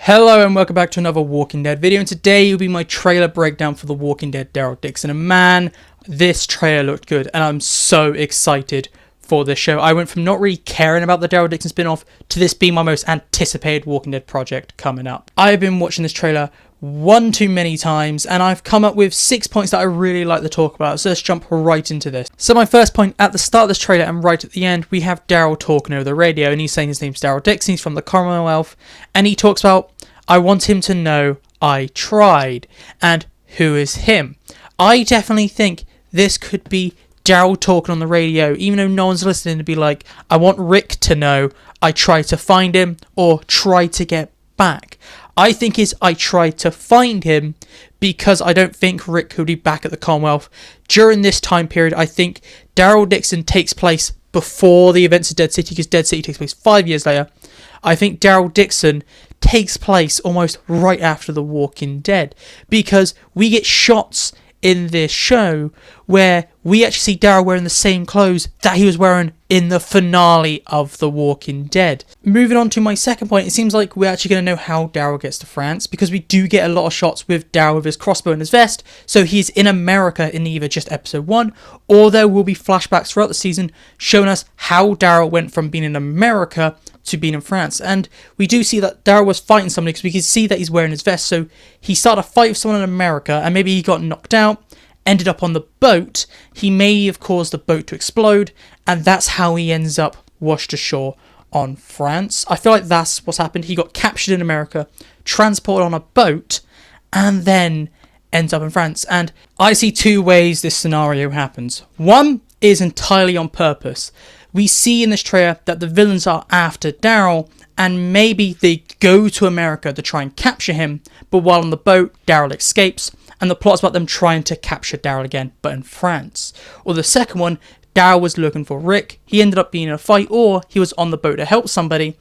Hello and welcome back to another Walking Dead video, and today will be my trailer breakdown for The Walking Dead Daryl Dixon. And man, this trailer looked good and I'm so excited for this show. I went from not really caring about the Daryl Dixon spin-off to this being my most anticipated Walking Dead project coming up. I've been watching this trailer one too many times and I've come up with 6 points that I really like to talk about, so let's jump right into this. So my first point, at the start of this trailer and right at the end, we have Daryl talking over the radio and he's saying his name's Daryl Dixon, he's from the Commonwealth, and he talks about, I want him to know I tried. And who is him? I definitely think this could be Daryl talking on the radio, even though no one's listening, to be like, I want Rick to know I tried to find him or try to get back. I think it's I tried to find him because I don't think Rick could be back at the Commonwealth during this time period. I think Daryl Dixon takes place before the events of Dead City, because Dead City takes place 5 years later. I think Daryl Dixon takes place almost right after The Walking Dead, because we get shots in this show where we actually see Daryl wearing the same clothes that he was wearing in the finale of The Walking Dead. Moving on to my second point, it seems like we're actually going to know how Daryl gets to France, because we do get a lot of shots with Daryl with his crossbow and his vest, so he's in America in either just episode 1, or there will be flashbacks throughout the season showing us how Daryl went from being in America to being in France. And we do see that Daryl was fighting somebody, because we can see that he's wearing his vest, so he started a fight with someone in America and maybe he got knocked out, ended up on the boat. He may have caused the boat to explode, and that's how he ends up washed ashore on France. I feel like that's what's happened. He got captured in America, transported on a boat, and then ends up in France. And I see two ways this scenario happens. One is entirely on purpose. We see in this trailer that the villains are after Daryl, and maybe they go to America to try and capture him, but while on the boat, Daryl escapes, and the plot's about them trying to capture Daryl again, but in France. Or the second one, Daryl was looking for Rick, he ended up being in a fight, or he was on the boat to help somebody,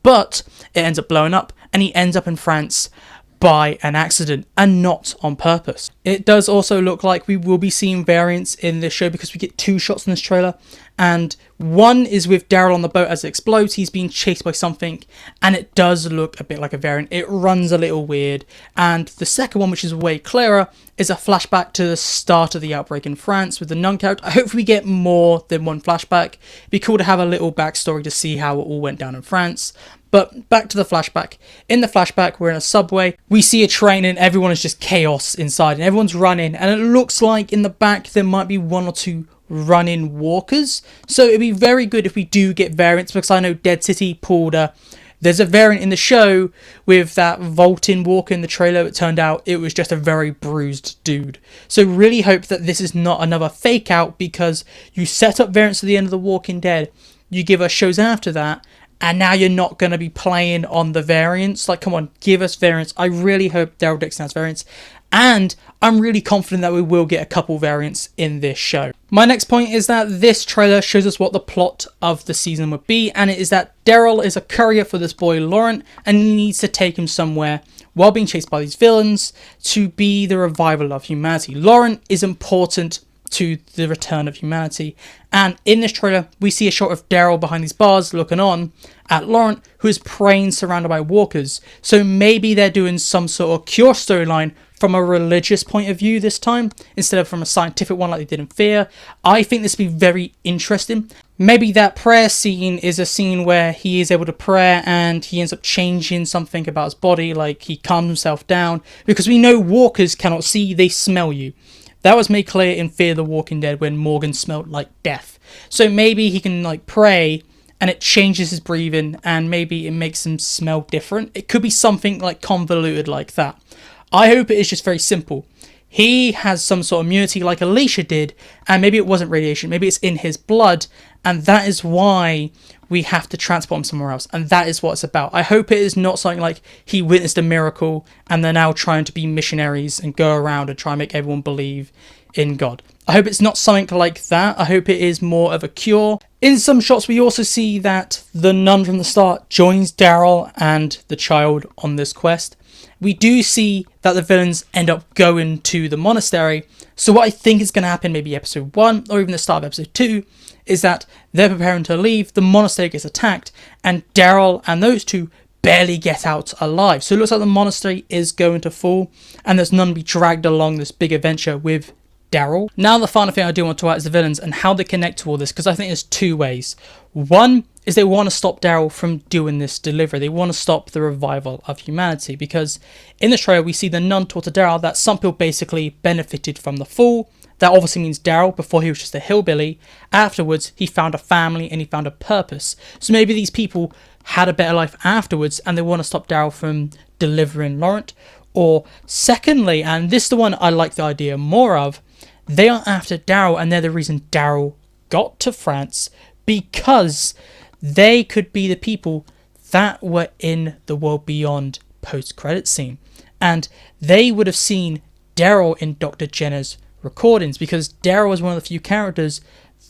but it ends up blowing up, and he ends up in France by an accident and not on purpose. It does also look like we will be seeing variants in this show, because we get two shots in this trailer, and one is with Daryl on the boat as it explodes. He's being chased by something, and it does look a bit like a variant. It runs a little weird. And the second one, which is way clearer, is a flashback to the start of the outbreak in France with the nun character. I hope we get more than one flashback. It'd be cool to have a little backstory to see how it all went down in France. But back to the flashback. In the flashback, we're in a subway. We see a train and everyone is just chaos inside and everyone's running. And it looks like in the back there might be one or two run-in walkers. So it'd be very good if we do get variants, because I know Dead City pulled there's a variant in the show with that vaulting walker in the trailer. It turned out it was just a very bruised dude. So really hope that this is not another fake out, because you set up variants at the end of The Walking Dead, you give us shows after that, and now you're not going to be playing on the variants. Like, come on, give us variants. I really hope Daryl Dixon has variants. And I'm really confident that we will get a couple variants in this show. My next point is that this trailer shows us what the plot of the season would be, and it is that Daryl is a courier for this boy Laurent, and he needs to take him somewhere while being chased by these villains to be the revival of humanity. Laurent is important to the return of humanity, and in this trailer we see a shot of Daryl behind these bars looking on at Laurent, who is praying surrounded by walkers. So maybe they're doing some sort of cure storyline from a religious point of view this time, instead of from a scientific one like they did in Fear. I think this would be very interesting. Maybe that prayer scene is a scene where he is able to pray and he ends up changing something about his body, like he calms himself down, because we know walkers cannot see, they smell you. That was made clear in Fear the Walking Dead when Morgan smelled like death. So maybe he can like pray and it changes his breathing, and maybe it makes him smell different. It could be something like convoluted like that. I hope it is just very simple. He has some sort of immunity like Alicia did, and maybe it wasn't radiation, maybe it's in his blood, and that is why we have to transport him somewhere else, and that is what it's about. I hope it is not something like he witnessed a miracle and they're now trying to be missionaries and go around and try and make everyone believe in God. I hope it's not something like that. I hope it is more of a cure. In some shots we also see that the nun from the start joins Daryl and the child on this quest. We do see that the villains end up going to the monastery. So what I think is going to happen, maybe episode 1 or even the start of episode 2, is that they're preparing to leave, the monastery gets attacked, and Daryl and those two barely get out alive. So it looks like the monastery is going to fall, and there's none to be dragged along this big adventure with Daryl. Now the final thing I do want to talk about is the villains and how they connect to all this, because I think there's two ways. One is they want to stop Daryl from doing this delivery. They want to stop the revival of humanity, because in the trailer we see the nun talk to Daryl that some people basically benefited from the fall. That obviously means Daryl, before he was just a hillbilly, afterwards he found a family and he found a purpose. So maybe these people had a better life afterwards and they want to stop Daryl from delivering Laurent. Or secondly, and this is the one I like the idea more of, they are after Daryl and they're the reason Daryl got to France, because they could be the people that were in the World Beyond post-credit scene. And they would have seen Daryl in Dr. Jenner's recordings, because Daryl was one of the few characters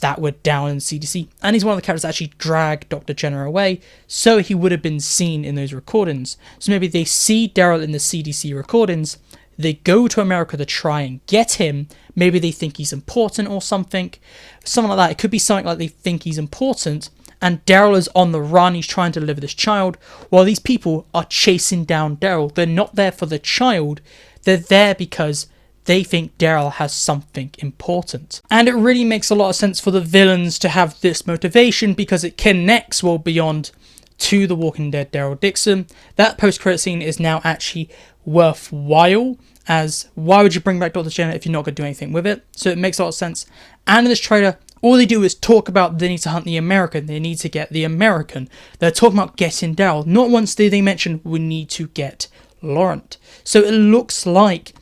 that were down in the CDC. And he's one of the characters that actually dragged Dr. Jenner away, so he would have been seen in those recordings. So maybe they see Daryl in the CDC recordings, they go to America to try and get him. Maybe they think he's important or something like that. It could be something like they think he's important, and Daryl is on the run. He's trying to deliver this child, while these people are chasing down Daryl. They're not there for the child. They're there because they think Daryl has something important. And it really makes a lot of sense for the villains to have this motivation, because it connects World Beyond to The Walking Dead Daryl Dixon. That post-credit scene is now actually worthwhile, as why would you bring back Dr. Jenner if you're not going to do anything with it? So it makes a lot of sense. And in this trailer, all they do is talk about they need to hunt the American, they need to get the American. They're talking about getting Daryl. Not once do they mention we need to get Laurent. So it looks like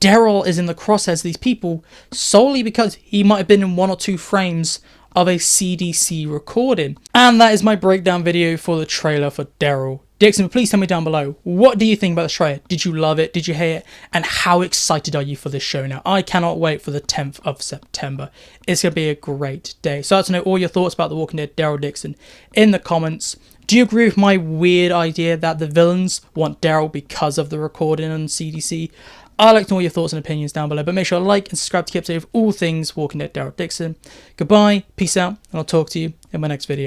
Daryl is in the crosshairs of these people solely because he might have been in 1 or 2 frames of a CDC recording. And that is my breakdown video for the trailer for Daryl Dixon. Please tell me down below, what do you think about the trailer? Did you love it? Did you hate it? And how excited are you for this show now? I cannot wait for the 10th of September. It's going to be a great day. So I'd like to know all your thoughts about The Walking Dead Daryl Dixon in the comments. Do you agree with my weird idea that the villains want Daryl because of the recording on CDC? I'd like to know your thoughts and opinions down below, but make sure to like and subscribe to keep up to date with all things Walking Dead Daryl Dixon. Goodbye, peace out, and I'll talk to you in my next video.